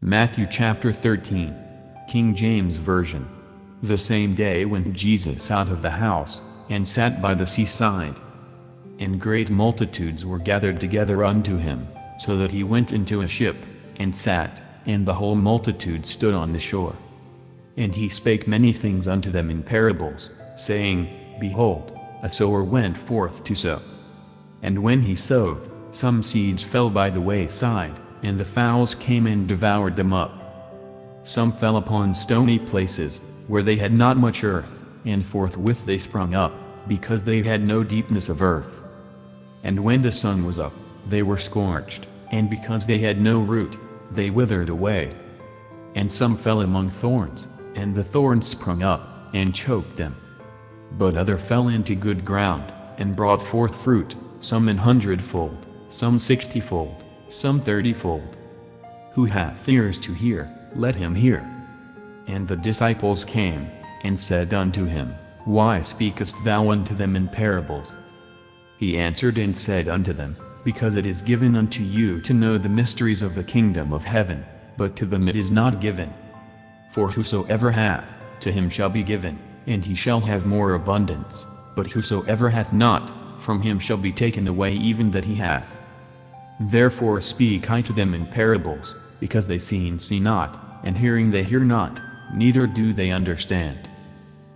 Matthew chapter 13. King James Version. The same day went Jesus out of the house, and sat by the seaside. And great multitudes were gathered together unto him, so that he went into a ship, and sat, and the whole multitude stood on the shore. And he spake many things unto them in parables, saying, Behold, a sower went forth to sow. And when he sowed, some seeds fell by the wayside, and the fowls came and devoured them up. Some fell upon stony places, where they had not much earth, and forthwith they sprung up, because they had no deepness of earth. And when the sun was up, they were scorched, and because they had no root, they withered away. And some fell among thorns, and the thorns sprung up, and choked them. But other fell into good ground, and brought forth fruit, some an hundredfold, some sixtyfold, some thirtyfold. Who hath ears to hear, let him hear. And the disciples came, and said unto him, Why speakest thou unto them in parables? He answered and said unto them, Because it is given unto you to know the mysteries of the kingdom of heaven, but to them it is not given. For whosoever hath, to him shall be given, and he shall have more abundance, but whosoever hath not, from him shall be taken away even that he hath. Therefore speak I to them in parables, because they see not, and hearing they hear not, neither do they understand.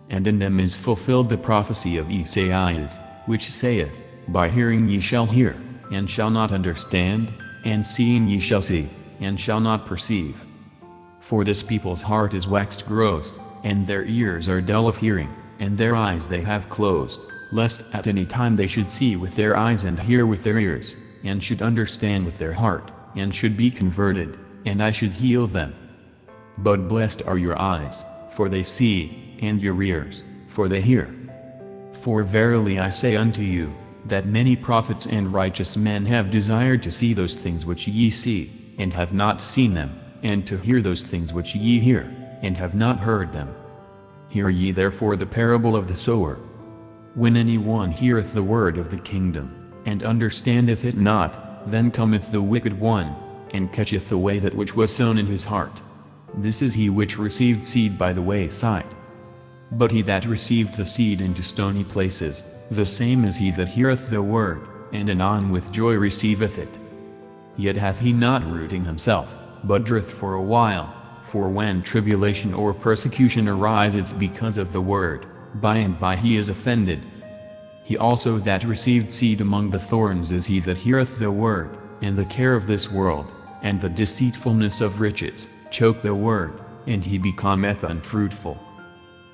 And in them is fulfilled the prophecy of Esaias, which saith, By hearing ye shall hear, and shall not understand, and seeing ye shall see, and shall not perceive. For this people's heart is waxed gross, and their ears are dull of hearing, and their eyes they have closed, lest at any time they should see with their eyes and hear with their ears, and should understand with their heart, and should be converted, and I should heal them. But blessed are your eyes, for they see, and your ears, for they hear. For verily I say unto you, that many prophets and righteous men have desired to see those things which ye see, and have not seen them, and to hear those things which ye hear, and have not heard them. Hear ye therefore the parable of the sower. When any one heareth the word of the kingdom, and understandeth it not, then cometh the wicked one, and catcheth away that which was sown in his heart. This is he which received seed by the wayside. But he that received the seed into stony places, the same is he that heareth the word, and anon with joy receiveth it. Yet hath he not root in himself, but drith for a while. For when tribulation or persecution ariseth because of the word, by and by he is offended. He also that received seed among the thorns is he that heareth the word, and the care of this world, and the deceitfulness of riches, choke the word, and he becometh unfruitful.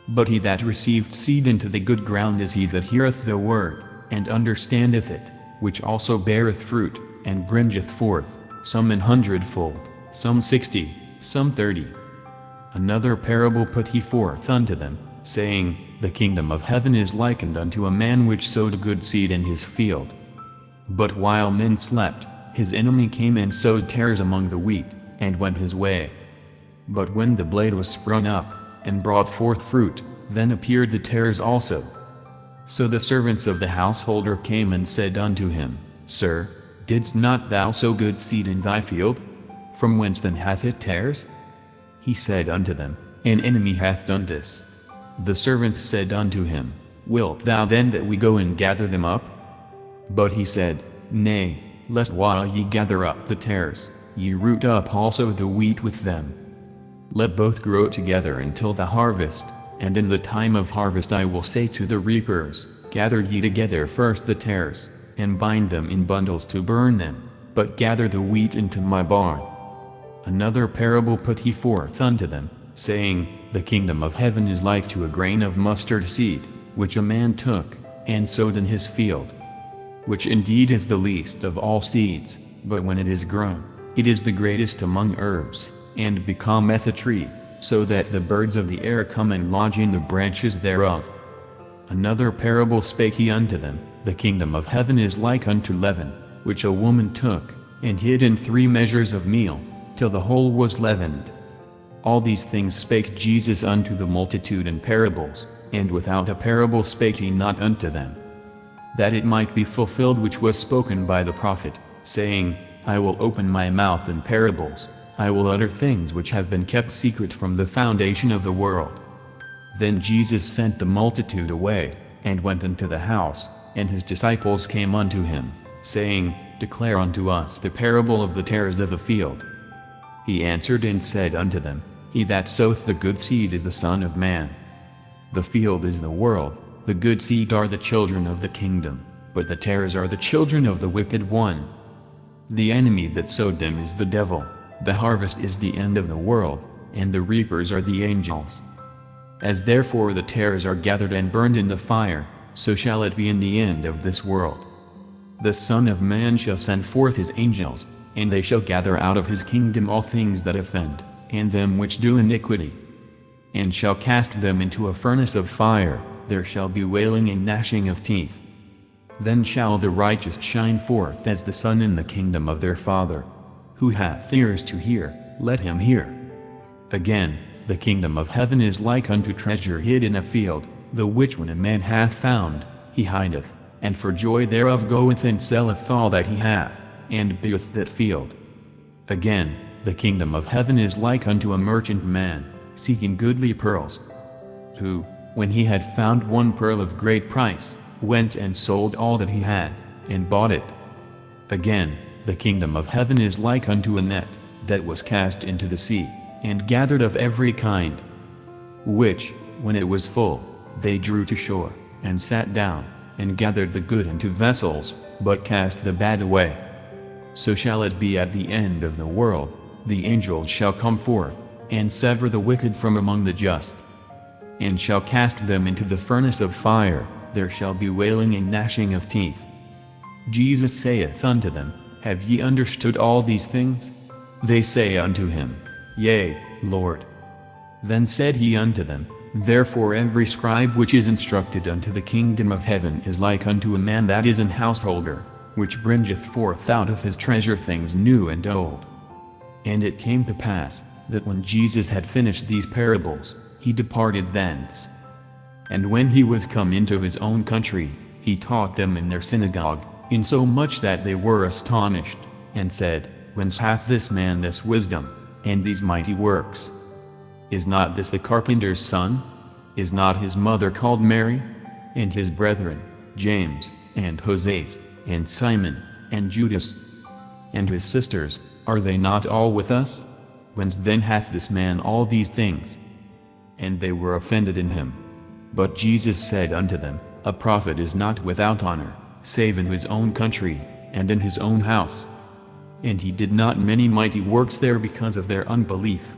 But he that received seed into the good ground is he that heareth the word, and understandeth it, which also beareth fruit, and bringeth forth, some an hundredfold, some 60, some 30. Another parable put he forth unto them, saying, The kingdom of heaven is likened unto a man which sowed good seed in his field. But while men slept, his enemy came and sowed tares among the wheat, and went his way. But when the blade was sprung up, and brought forth fruit, then appeared the tares also. So the servants of the householder came and said unto him, Sir, didst not thou sow good seed in thy field? From whence then hath it tares? He said unto them, An enemy hath done this. The servants said unto him, Wilt thou then that we go and gather them up? But he said, Nay, lest while ye gather up the tares, ye root up also the wheat with them. Let both grow together until the harvest, and in the time of harvest I will say to the reapers, Gather ye together first the tares, and bind them in bundles to burn them, but gather the wheat into my barn. Another parable put he forth unto them, saying, The kingdom of heaven is like to a grain of mustard seed, which a man took, and sowed in his field. Which indeed is the least of all seeds, but when it is grown, it is the greatest among herbs, and becometh a tree, so that the birds of the air come and lodge in the branches thereof. Another parable spake he unto them, The kingdom of heaven is like unto leaven, which a woman took, and hid in 3 measures of meal, till the whole was leavened. All these things spake Jesus unto the multitude in parables, and without a parable spake he not unto them. That it might be fulfilled which was spoken by the prophet, saying, I will open my mouth in parables, I will utter things which have been kept secret from the foundation of the world. Then Jesus sent the multitude away, and went into the house, and his disciples came unto him, saying, Declare unto us the parable of the tares of the field. He answered and said unto them, He that soweth the good seed is the Son of Man. The field is the world, the good seed are the children of the kingdom, but the tares are the children of the wicked one. The enemy that sowed them is the devil, the harvest is the end of the world, and the reapers are the angels. As therefore the tares are gathered and burned in the fire, so shall it be in the end of this world. The Son of Man shall send forth his angels, and they shall gather out of his kingdom all things that offend, and them which do iniquity, and shall cast them into a furnace of fire, there shall be wailing and gnashing of teeth. Then shall the righteous shine forth as the sun in the kingdom of their Father. Who hath ears to hear, let him hear. Again, the kingdom of heaven is like unto treasure hid in a field, the which when a man hath found, he hideth, and for joy thereof goeth and selleth all that he hath, and buyeth that field. Again, the kingdom of heaven is like unto a merchant man, seeking goodly pearls, who, when he had found one pearl of great price, went and sold all that he had, and bought it. Again, the kingdom of heaven is like unto a net, that was cast into the sea, and gathered of every kind, which, when it was full, they drew to shore, and sat down, and gathered the good into vessels, but cast the bad away. So shall it be at the end of the world, the angels shall come forth, and sever the wicked from among the just, and shall cast them into the furnace of fire, there shall be wailing and gnashing of teeth. Jesus saith unto them, Have ye understood all these things? They say unto him, Yea, Lord. Then said he unto them, Therefore every scribe which is instructed unto the kingdom of heaven is like unto a man that is an householder, which bringeth forth out of his treasure things new and old. And it came to pass, that when Jesus had finished these parables, he departed thence. And when he was come into his own country, he taught them in their synagogue, insomuch that they were astonished, and said, Whence hath this man this wisdom, and these mighty works? Is not this the carpenter's son? Is not his mother called Mary? And his brethren, James, and Joses, and Simon, and Judas, and his sisters, are they not all with us? Whence then hath this man all these things? And they were offended in him. But Jesus said unto them, A prophet is not without honor, save in his own country, and in his own house. And he did not many mighty works there because of their unbelief.